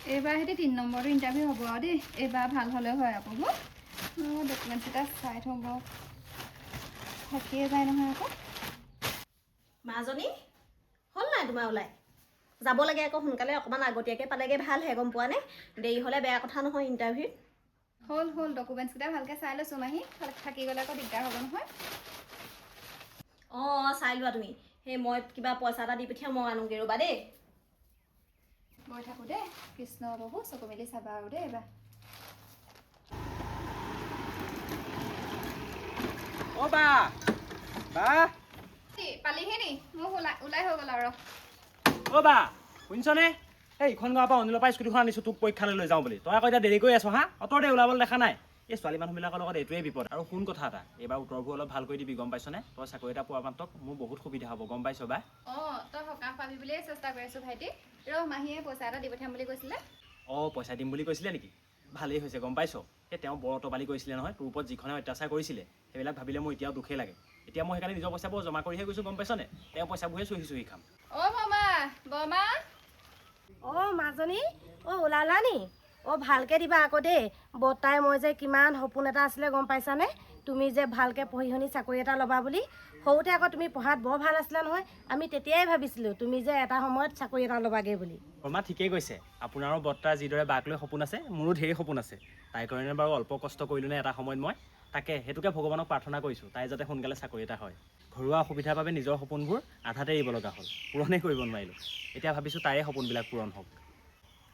এইবাৰ হেঁতি 3 নম্বৰটো ইণ্টাৰভিউ হ'ব আৰু দেই। এইবাৰ ভাল হ'লে হয় আকৌ ডকুমেণ্টছকেইটা চাই থওঁ বাৰু থাকিয়ে যায় নহয় আকৌ। মাজনী হ'ল নাই তোমাৰ ওলাই যাব লাগে আকৌ সোনকালে অকণমান আগতীয়াকৈ পালেগৈ ভালহে গম পোৱা নে দেৰি হ'লে বেয়া কথা নহয় ইণ্টাৰভিউত। হ'ল ডকুমেণ্টছকেইটা ভালকৈ চাই লৈছোঁ মাহী, থাকি গ'লে আকৌ দিগদাৰ হ'ব নহয়। অঁ চাই লোৱা তুমি, সেই মই কিবা পইচা এটা দি পঠিয়াম, মই আনোগৈ ৰ'বা দেই। গৈ থাকোঁ দেই, কৃষ্ণ প্ৰভু চকু মেলি চাবা আৰু দেই এইবাৰ। অ' বা পালিহি নি? মোক ওলাই হৈ গ'ল আৰু। অ' বা শুনিছনে? এই ইখন গাঁৱৰ পৰা অনিলৰ পৰা স্কুটিখন আনিছোঁ তোক পৰীক্ষালৈ লৈ যাওঁ বুলি। তই আকৌ এতিয়া দেৰি কৰি আছ হা? অততে ওলাবলৈ দেখা নাই। এই ছোৱালী মানুহবিলাকৰ লগত এইটোৱে বিপদ। আৰু শুন কথা এটা, এইবাৰ উত্তৰবোৰ অলপ ভাল কৰি দিবি গম পাইছনে? তই চাকৰি এটা পোৱা মাত্ৰক মোৰ বহুত সুবিধা হ'ব গম পাইছ বা? অঁ তই সকাহ পাবি বুলিয়ে চেষ্টা কৰি আছোঁ ভাইটি। মাহীয়ে পইচা এটা দি পঠিয়াম বুলি কৈছিলে। অঁ পইচা দিম বুলি কৈছিলে নেকি? ভালেই হৈছে গম পাইছ। এই তেওঁ বৰ অতপালি কৰিছিলে নহয়, তোৰ ওপৰত যিখনে অত্যাচাৰ কৰিছিলে সেইবিলাক ভাবিলে মোৰ এতিয়াও দুখেই লাগে। এতিয়া মই সেইকাৰণে নিজৰ পইচাবোৰ জমা কৰিহে গৈছোঁ গম পাইছনে? তেওঁ পইচাবোৰহে চুহি খাম। অ' বৰমা অঁ মাজনী, অঁ ওলালা নি? অঁ ভালকৈ দিবা আকৌ দেই। বৰ্তাই মই যে কিমান সপোন এটা আছিলে গম পাইছানে? তুমি যে ভালকৈ পঢ়ি শুনি চাকৰি এটা ল'বা বুলি। সৰুতে আকৌ তুমি পঢ়াত বৰ ভাল আছিলা নহয়। আমি তেতিয়াই ভাবিছিলোঁ তুমি যে এটা সময়ত চাকৰি এটা ল'বাগৈ বুলি। বৰমা ঠিকেই কৈছে। আপোনাৰো বৰ্তাৰ যিদৰে বাক লৈ সপোন আছে, মোৰো ঢেৰ সপোন আছে। তাইৰ কাৰণে বাৰু অল্প কষ্ট কৰিলোঁ নে এটা সময়ত মই। সেইটোকে ভগৱানক প্ৰাৰ্থনা কৰিছোঁ, তাই যাতে সোনকালে চাকৰি এটা হয়। ঘৰুৱা অসুবিধাৰ বাবে নিজৰ সপোনবোৰ আধাতে এৰিব লগা হ'ল, পূৰণেই কৰিব নোৱাৰিলোঁ। এতিয়া ভাবিছোঁ তাইৰে সপোনবিলাক পূৰণ হওক।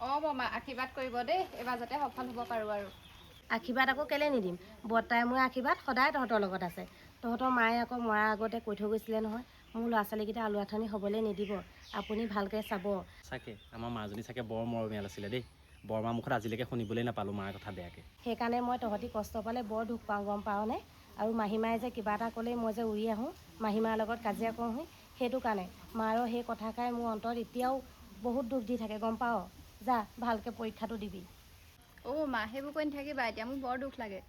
অঁ বৰমা আশীৰ্বাদ কৰিব দেই, এইবাৰ যাতে সফল হ'ব পাৰোঁ আৰু। আশীৰ্বাদ আকৌ কেলৈ নিদিম? বৰ্তাই মোৰ আশীৰ্বাদ সদায় তহঁতৰ লগত আছে। তহঁতৰ মায়ে আকৌ মৰাৰ আগতে কৈ থৈ গৈছিলে নহয়, মোৰ ল'ৰা ছোৱালীকেইটা আলু আঠানি হ'বলৈ নিদিব, আপুনি ভালকৈ চাব। চাগে আমাৰ মাজনী চাগে বৰ মৰমীয়াল আছিলে দেই। বৰমাৰ মুখত আজিলৈকে শুনিবলৈ নাপালোঁ মাৰ কথা বেয়াকৈ। সেইকাৰণে মই তহঁতি কষ্ট পালে বৰ দুখ পাওঁ গম পাওঁনে? আৰু মাহীমায়ে যে কিবা এটা ক'লেই মই যে উৰি আহোঁ, মাহীমাৰ লগত কাজিয়া কৰোঁহি, সেইটো কাৰণে মাৰো সেই কথাষাৰে মোৰ অন্তৰত এতিয়াও বহুত দুখ দি থাকে গম পাওঁ। যা ভালকৈ পৰীক্ষাটো দিবি। অ' মা সেইবোৰ কৈ নাথাকিবা, এতিয়া মোৰ বৰ দুখ লাগে।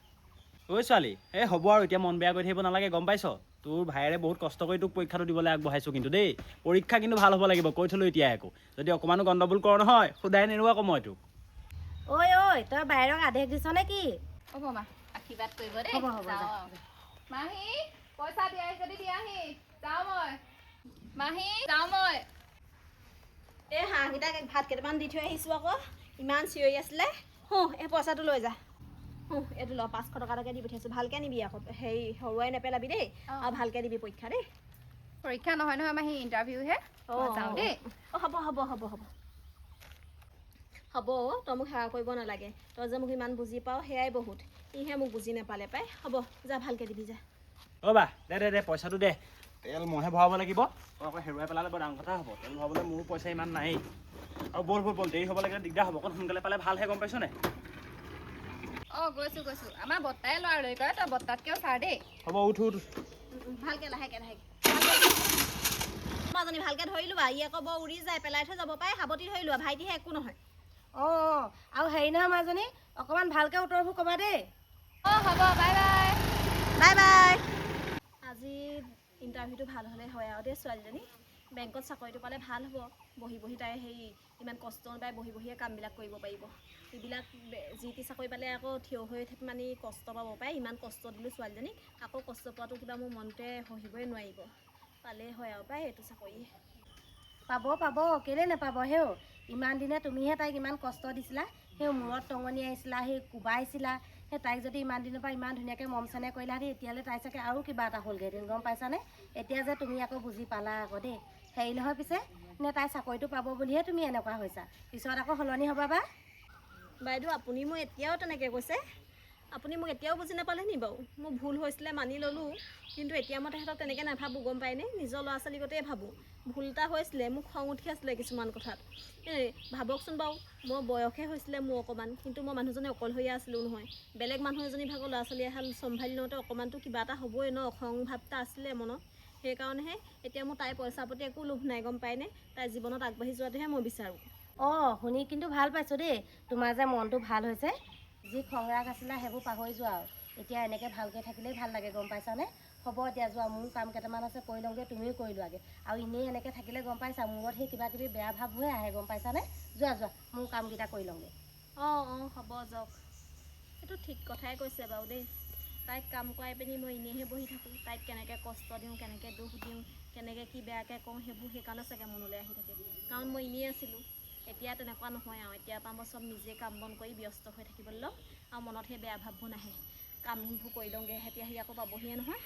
ঐ ছোৱালী, এই হ'ব আৰু এতিয়া মন বেয়া কৰি থাকিব নালাগে গম পাইছ। তোৰ ভায়েৰে বহুত কষ্ট কৰি তোক পৰীক্ষাটো দিবলৈ আগবঢ়াইছোঁ কিন্তু দেই। পৰীক্ষা কিন্তু ভাল হ'ব লাগিব, কৈ থ'লোঁ এতিয়াই আকৌ। যদি অকণমানো গণ্ডগোল কৰ নহয়, সোধাই নেৰোঁ আকৌ মই তোক। ঐ তই বাহিৰক আদেশ দিছ নে কি? হ'ব মা আশীৰ্বাদ কৰিব দেই। হ'ব যা। মাহী পইচা দিয়াহি যদি দিয়াহি, যাওঁ মই। মাহী যাওঁ মই। এই হাঁহকেইটাক ভাত কেইটামান দি থৈ আহিছোঁ আকৌ, ইমান চিঞৰি আছিলে। এই পইচাটো লৈ যা। এইটো ল 500 টকা এটাকে দি পঠিয়াইছোঁ, ভালকৈ নিবি আকৌ, হেৰি হৰুৱাই নেপেলাবি দেই। আৰু ভালকৈ দিবি পৰীক্ষা দেই। পৰীক্ষা নহয় মাহী, ইণ্টাৰভিউহে। যাওঁ দেই। হ'ব তই মোক সেৱা কৰিব নালাগে, তই যে মোক ইমান বুজি পাওঁ সেয়াই বহুত। ইহে মোক বুজি নাপালে পাই। হ'ব যা ভালকৈ দিবি যা। অ' বা দে পইচাটো দে। তেল মইহে ভৰাব লাগিব, তই আকৌ হেৰুৱাই পেলালে বৰ ডাঙৰ কথা হ'ব। তেল ভৰাবলৈ মোৰো পইচা ইমান নায়েই। আৰু ব'ল দেৰি হ'ব লাগে দিগদাৰ হ'ব, অকণ সোনকালে পালে ভালহে গম পাইছ নাই? অঁ গৈছোঁ আমাৰ বৰ্তাই ল'ৰালৰি কৰে, তই বৰ্তাতকৈও ছাৰ দেই। হ'ব উঠ। ভালকৈ লাহেকৈ মাজনী ভালকৈ ধৰি লোৱা, ই আকৌ বৰ উৰি যায়, পেলাই থৈ যাব পাৰে। সাৱতি ধৰি লোৱা, ভাইটিহে একো নহয়। অঁ আৰু হেৰি নহয় মাজনী, অকণমান ভালকৈ উত্তৰবোৰ ক'বা দেই। অঁ হ'ব বাই। আজি ইণ্টাৰভিউটো ভাল হ'লে হয় আৰু দেই ছোৱালীজনী। বেংকত চাকৰিটো পালে ভাল হ'ব। বহি তাই হেৰি ইমান কষ্ট নাপাই বহিয়ে কামবিলাক কৰিব পাৰিব। এইবিলাক যি টি চাকৰি পালে আকৌ থিয় হৈ মানে কষ্ট পাব পাৰে। ইমান কষ্ট দিলোঁ ছোৱালীজনীক, আকৌ কষ্ট পোৱাটো কিবা মোৰ মনটোৱে সহিবই নোৱাৰিব। পালেই হয় আৰু পাই এইটো চাকৰি। পাব কেলৈ নাপাব হেও। ইমান দিনে তুমিহে তাইক ইমান কষ্ট দিছিলা, সেই মূৰত টঙনি আহিছিলা, সেই কোবাইছিলা। সেই তাইক যদি ইমান দিনৰ পৰা ইমান ধুনীয়াকৈ মৰম চেনেহ কৰিলাহেঁতেন, এতিয়ালৈ তাই চাগে আৰু কিবা এটা হ'লগৈহেঁতেন গম পাইছানে? এতিয়া যে তুমি আকৌ বুজি পালা আকৌ দেই। হেৰি নহয় পিছে নে তাই চাকৰিটো পাব বুলিহে তুমি এনেকুৱা হৈছা, পিছত আকৌ সলনি হ'বা বা। বাইদেউ আপুনি মোক এতিয়াও তেনেকৈ কৈছে? আপুনি মোক এতিয়াও বুজি নাপালে নি বাৰু? মোৰ ভুল হৈছিলে মানি ল'লোঁ, কিন্তু এতিয়া মই তেহেঁতক তেনেকৈ নাভাবোঁ গম পায়নে? নিজৰ ল'ৰা ছোৱালীৰ গতেই ভাবোঁ। ভুল এটা হৈছিলে, মোক খং উঠি আছিলে কিছুমান কথাত। ভাবকচোন বাৰু, মই বয়সহে হৈছিলে মোৰ অকণমান, কিন্তু মই মানুহজনী অকলশৰীয়া আছিলোঁ নহয়। বেলেগ মানুহ এজনী ভাগৰ ল'ৰা ছোৱালী এহাল চম্ভালি লওঁতে অকণমানতো কিবা এটা হ'বই ন, খং ভাৱ এটা আছিলে মনত। সেইকাৰণেহে এতিয়া মোৰ তাইৰ পইচাৰ প্ৰতি একো লোভ নাই গম পায়নে? তাইৰ জীৱনত আগবাঢ়ি যোৱাটোহে মই বিচাৰোঁ। অঁ শুনি কিন্তু ভাল পাইছোঁ দেই, তোমাৰ যে মনটো ভাল হৈছে। যি খং ৰাগ আছিলে সেইবোৰ পাহৰি যোৱা আৰু এতিয়া এনেকৈ ভালকৈ থাকিলেই ভাল লাগে গম পাইছানে? হ'ব এতিয়া যোৱা, মোৰ কাম কেইটামান আছে কৰি লওঁগৈ, তুমিও কৰি লোৱাগৈ। আৰু এনেই এনেকৈ থাকিলে গম পাইছা মূৰত সেই কিবা কিবি বেয়া ভাৱবোৰহে আহে, গম পাইছানে? যোৱা যোৱা, মোৰ কামকেইটা কৰি লওঁগৈ। অঁ হ'ব যাওক। এইটো ঠিক কথাই কৈছে বাৰু দেই। তাইক কাম কৰাই পিনি মই এনেইহে বহি থাকোঁ। তাইক কেনেকৈ কষ্ট দিওঁ, কেনেকৈ দুখ দিওঁ, কেনেকৈ কি বেয়াকৈ কওঁ, সেইকাৰণে চাগে মনলৈ আহি থাকে। কাৰণ মই এনেই আছিলোঁ। এতিয়া তেনেকুৱা নহয় আৰু, এতিয়াৰ পৰা মই চব নিজে কাম বন কৰি ব্যস্ত হৈ থাকিবলৈ লওঁ আৰু মনত সেই বেয়া ভাৱবোৰ নাহে। কামবোৰ কৰি লওঁগৈ, এতিয়া সি আকৌ পাবহিয়ে নহয়।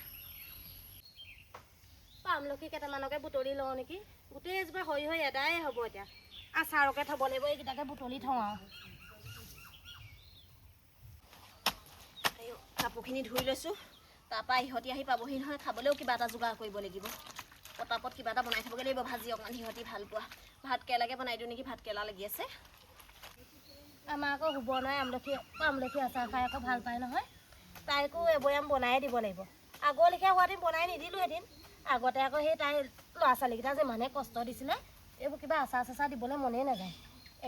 আমলখি কেইটামানকে বুটলি লওঁ নেকি, গোটেই এজোপা হৈ হৈ এদায়ে হ'ব এতিয়া। আচাৰকে থ'ব লাগিব, এইকেইটাকে বুটলি থওঁ আৰু। কাপোৰখিনি ধুই লৈছোঁ, তাৰপৰা ইহঁতি আহি পাবহি নহয়। খাবলৈও কিবা এটা যোগাৰ কৰিব লাগিব। পটাপট কিবা এটা বনাই থ'বগৈ লাগিব, ভাজি অকণমান সিহঁতি ভাল পোৱা। ভাত কেৰেলাকে বনাই দিওঁ নেকি, ভাত কেৰেলা লাগি আছে। আমাৰ আকৌ শুব নাই, আমলখি আচাৰ খাই আকৌ ভাল পায় নহয়। তাইকো এবৈয়াম বনাই দিব লাগিব। আগৰ লেখীয়া হোৱাহেঁতেন বনাই নিদিলোঁহেঁতেন। আগতে আকৌ সেই তাই ল'ৰা ছোৱালীকেইটা যিমানে কষ্ট দিছিলে, এইবোৰ কিবা আচাৰ চাচাৰ দিবলৈ মনেই নাযায়।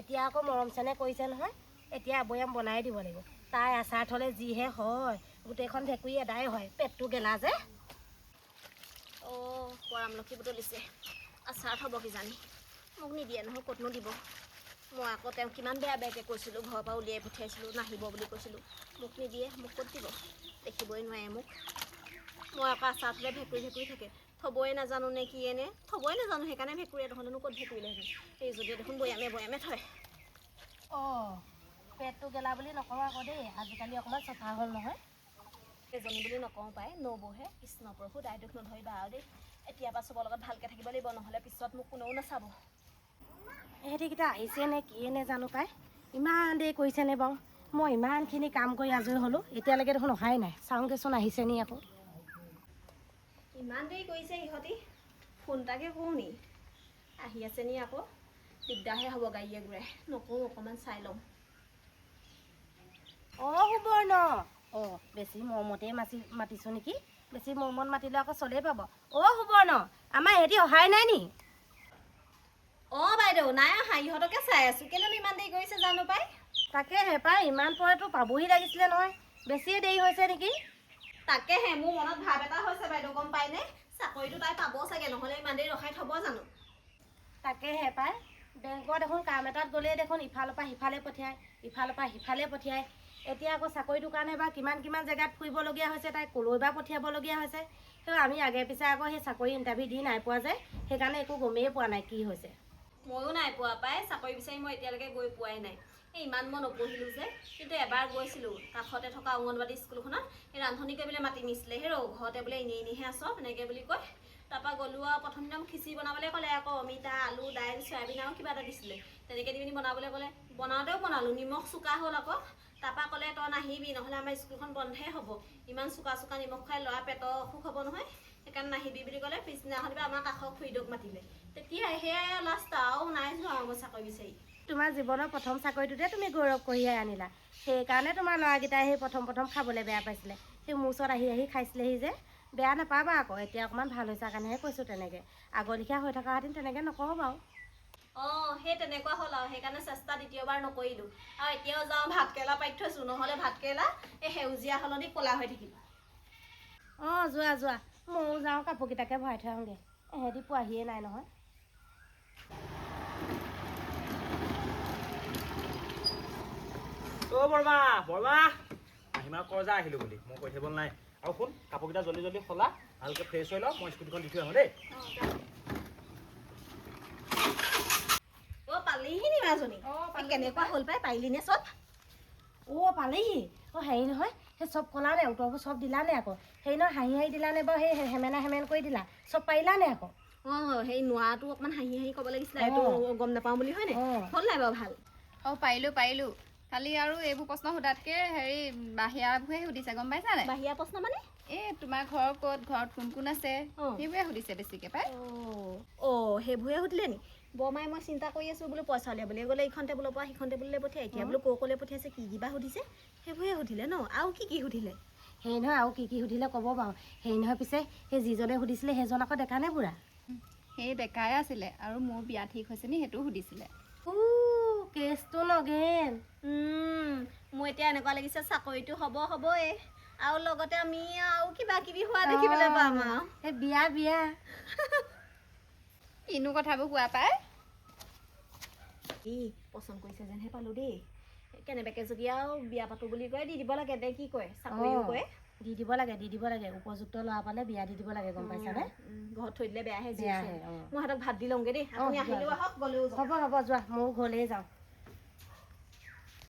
এতিয়া আকৌ মৰম চেনেহ কৰিছে নহয়, এতিয়া এবৈয়াম বনাই দিব লাগিব। তাই আচাৰ থ'লে যিহে হয়, গোটেইখন ভেঁকুৰি এদাই হয়, পেটটো গেলা যে। অঁ বৰ আমলখি বুটলিছে, আচাৰ থ'ব কিজানি। মোক নিদিয়ে নহয়, ক'তনো দিব। মই আকৌ তেওঁক কিমান বেয়া বেয়াকৈ কৈছিলোঁ, ঘৰৰ পৰা উলিয়াই পঠিয়াইছিলোঁ, নাহিব বুলি কৈছিলোঁ। মোক নিদিয়ে, মোক ক'ত দিব, দেখিবই নোৱাৰে মোক। মই আকৌ আচাৰ থ'লে ভেঁকুৰি থাকে। থ'বই নাজানো নে কিয়ে নে, থ'বই নাজানো, সেইকাৰণে ভেঁকুৰি নহ'লেনো ক'ত ভেঁকুৰিলেহেঁতেন। এই যদি দেখোন বৈয়ামে থয়। অঁ পেটটো গেলা বুলি নকওঁ আকৌ দেই, আজিকালি অকণমান চফা হ'ল নহয়। এজনী বুলি নকওঁ পাই, নবৌহে। কৃষ্ণ প্ৰভু দাই দুখ নধৰিবা আৰু দেই। এতিয়াৰ পৰা চবৰ লগত ভালকৈ থাকিব লাগিব, নহ'লে পিছত মোক কোনেও নাচাব। এহেঁতিকেইটা আহিছে নে কিয়ে নে জানো পাই, ইমান দেৰি কৰিছেনে বাৰু। মই ইমানখিনি কাম কৰি আজৰি হ'লোঁ, এতিয়ালৈকে দেখোন অহাই নাই। চাওঁগৈচোন আহিছে নি আকৌ। ইমান দেৰি কৰিছে ইহঁতি, ফোন এটাকে কৰোঁ নি। আহি আছে নি আকৌ, দিগদাৰহে হ'ব গাড়ীয়ে ঘূৰাই। নকওঁ, অকণমান চাই লওঁ। অঁ সুবৰ্ণ, অঁ বেছি মৰমতেই মাতিছোঁ নেকি। বেছি মৰমত মাতিলে আকৌ চলেই পাব। অঁ সুবৰ্ণ, আমাৰ এহেঁতি অহাই নাই নি? অঁ বাইদেউ নাই অহা, ইহঁতকে চাই আছোঁ। কেলেনো ইমান দেৰি কৰিছে জানো পাই। তাকেহে পাই, ইমান পৰেতো পাবহি লাগিছিলে নহয়, বেছিয়ে দেৰি হৈছে নেকি। তাকেহে মোৰ মনত ভাৱ এটা হৈছে বাইদেউ, গম পায়নে? চাকৰিটো তাই পাব চাগে, নহ'লে ইমান দেৰি ৰখাই থ'ব জানো। তাকেহে পাই, বেংকৰ দেখোন কাম এটাত গ'লেই দেখোন ইফালৰ পৰা সিফালে পঠিয়ায়, ইফালৰ পৰা সিফালে পঠিয়ায়। এতিয়া আকৌ চাকৰিটোৰ কাৰণে বা কিমান জেগাত ফুৰিবলগীয়া হৈছে, তাই ক'লৈ বা পঠিয়াবলগীয়া হৈছে। সেই আমি আগে পিছে আকৌ সেই চাকৰি ইণ্টাৰভিউ দি নাই পোৱা যে, সেইকাৰণে একো গমেই পোৱা নাই কি হৈছে। ময়ো নাই পোৱা পাই, চাকৰি বিচাৰি মই এতিয়ালৈকে গৈ পোৱাই নাই। এই ইমান মই নপঢ়িলোঁ যে, কিন্তু এবাৰ গৈছিলোঁ কাষতে থকা অংগনবাদী স্কুলখনত। এই ৰান্ধনি কৰিবলৈ মাতি নিছিলে, সেই ঘৰতে বোলে এনেইহে আছ এনেকৈ বুলি কয়। তাৰপৰা গ'লোঁ আৰু প্ৰথম দিনা খিচিৰি বনাবলৈ ক'লে, আকৌ অমিতা, আলু, দাইল, চয়াবিন আৰু কিবা এটা দিছিলে। তেনেকৈ দি পিনি বনাবলৈ ক'লে, বনাওঁতেও বনালোঁ, নিমখ চোকা হ'ল আকৌ। তাৰপৰা ক'লে তই নাহিবি, নহ'লে আমাৰ স্কুলখন বন্ধহে হ'ব। ইমান চোকা নিমখ খাই ল'ৰা পেটৰ অসুখ হ'ব নহয়, সেইকাৰণে নাহিবি বুলি ক'লে। পিছদিনাখন আমাৰ কাষৰ খুৰীদৌক মাতিলে। তেতিয়া সেয়াই লাষ্ট আৰু নাই যোৱা আৰু মই চাকৰি বিচাৰি। তোমাৰ জীৱনৰ প্ৰথম চাকৰিটোতে তুমি গৌৰৱ কঢ়িয়াই আনিলা, সেইকাৰণে তোমাৰ ল'ৰাকেইটাই সেই প্ৰথম খাবলৈ বেয়া পাইছিলে। সেই মোৰ ওচৰত আহি খাইছিলেহি যে। বেয়া নাপাবা আকৌ, এতিয়া অকণমান ভাল হৈছা কাৰণেহে কৈছোঁ তেনেকৈ। আগৰ লেখীয়া হৈ থকাহেঁতেন তেনেকৈ নকওঁ বাৰু। অঁ সেই তেনেকুৱা হ'ল আৰু, সেইকাৰণে চেষ্টা দ্বিতীয়বাৰ নকৰিলোঁ। আৰু এতিয়াও যাওঁ, ভাত কেৰেলা পাৰি থৈছোঁ, নহ'লে ভাত কেৰেলা এই সেউজীয়া সলনি ক'লা হৈ থাকিব। অঁ যোৱা যোৱা, ময়ো যাওঁ কাপোৰকেইটাকে ভৰাই থৈ আহোঁগৈ, এহেঁতি পোৱাহিয়ে নাই নহয়। অ' বৰমা, আহিমা কৰ যা আহিলোঁ বুলি, মই কৈ থাকিব নাই। আৰু শুন, কাপোৰকেইটা জল্দি সলা, ভালকৈ ফ্ৰেছ হৈ লওঁ, মই স্কুটিখন দি থৈ আহোঁ দেই। অ' পালিহি নি মাজনী? কেনেকুৱা হ'ল পাই, পাৰিলি নে চব? অঁ পালেহি। অঁ হেৰি নহয়, সেই চব ক'লানে, উত্তৰবোৰ চব দিলানে আকৌ? হেৰি নহয় হাঁহি দিলানে বাৰু, সেই হেমেন কৰি দিলা, চব পাৰিলানে আকৌ? অঁ সেই নোৱাৰাটো অকণমান হাঁহি ক'ব লাগিছিলে, এইটো গম নাপাওঁ বুলি হয়নে? হ'ল নাই বাৰু ভাল? অঁ পাৰিলোঁ। খালি আৰু এইবোৰ প্ৰশ্ন সোধাতকৈ হেৰি বাহিৰাবোৰহে সুধিছে, গম পাইছা নাই? বাহিৰা প্ৰশ্ন মানে? এই তোমাৰ ঘৰ ক'ত, ঘৰত কোন আছে, সেইবোৰে সুধিছে বেছিকৈ পাই। অঁ সেইবোৰে সুধিলে নি? বৰমাই মই চিন্তা কৰি আছোঁ বোলো, পইচা উলিয়াবলৈ গ'লে ইখন টেবুলৰ পৰা সিখন টেবুললৈ পঠিয়াই, এতিয়া বোলো ক'লৈ পঠিয়াইছে, কি কিবা সুধিছে, সেইবোৰে সুধিলে ন? আৰু কি সুধিলে? হেৰি নহয় আৰু কি সুধিলে ক'ব বাৰু। হেৰি নহয় পিছে সেই যিজনে সুধিছিলে সেইজন আকৌ ডেকা নে বুঢ়া? সেই ডেকাই আছিলে, আৰু মোৰ বিয়া ঠিক হৈছে নি সেইটোও সুধিছিলে। কেছটো নগেন। মোৰ এতিয়া এনেকুৱা লাগিছে চাকৰিটো হ'বই। আৰু লগতে আমি আৰু কিবা কিবি হোৱা দেখিবলৈ পাম আৰু এই বিয়া বিয়া কিনো কথাবোৰ কোৱা পাই ই পচন্দ কৰিছে যেনহে পালো দেই কেনেবাকে যদি আৰু বিয়া পাতো বুলি কয় দি দিব লাগে দে কি কয় চাকৰিও কয় দি দিব লাগে উপযুক্ত ল'ৰা পালে বিয়া দি দিব লাগে গম পাইছানে ঘৰত থৈ দিলে বেয়াহে বেয়াহে মই সিহঁতক ভাত দি লওঁগে দেই আপুনি আহিলেও আহক গ'লেও যাওক। হ'ব যোৱা ময়ো ঘৰলৈ যাওঁ